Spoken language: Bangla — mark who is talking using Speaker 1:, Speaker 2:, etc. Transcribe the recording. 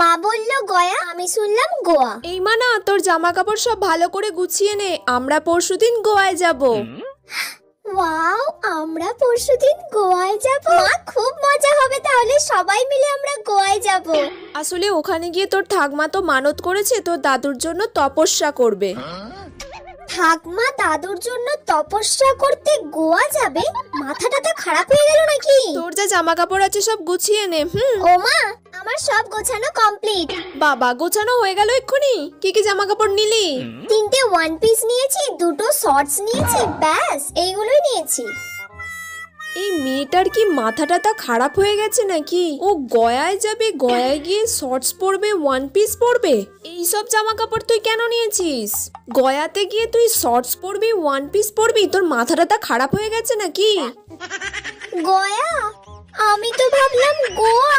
Speaker 1: মা বলল গয়া, আমি শুনলাম গোয়া।
Speaker 2: এই মা না, তোর জামা কাপড় সব ভালো করে গুছিয়ে নে, আমরা পরশুদিন গোয়ায় যাব।
Speaker 1: ওয়াও, আমরা পরশুদিন গোয়ায় যাব। মা খুব মজা হবে, তাহলে সবাই মিলে আমরা গোয়ায় যাব।
Speaker 2: আসলে ওখানে গিয়ে তোর ঠাকমা তো মানত করেছে তোর দাদুর জন্য তপস্যা করবে।
Speaker 1: ঠাকমা দাদুর জন্য তপস্যা করতে গোয়া যাবে? মাথাটা তো খারাপ হয়ে গেল নাকি?
Speaker 2: তোর যা জামা কাপড় আছে সব গুছিয়ে নে।
Speaker 1: ও মা, আমার সব গোছানো কমপ্লিট।
Speaker 2: বাবা, গোছানো হয়ে গেল এক্ষুনি? কি কি জামা কাপড় নিলি?
Speaker 1: 3টে ওয়ান পিস নিয়েছি, 2টো শর্টস নিয়েছি, ব্যাস এইগুলোই নিয়েছি।
Speaker 2: এই মেয়েটার কি মাথাটা তা খারাপ হয়ে গেছে নাকি? ও গয়ায় যাবে, গয়ায় গিয়ে শর্টস পরবে, ওয়ান পিস পরবে? এই সব জামা কাপড় তুই কেন নিয়েছিস? গয়াতে গিয়ে তুই শর্টস পরবি, ওয়ান পিস পরবি? তোর মাথাটা তা খারাপ হয়ে গেছে নাকি?
Speaker 1: গয়া? আমি তো ভাবলাম গোয়া।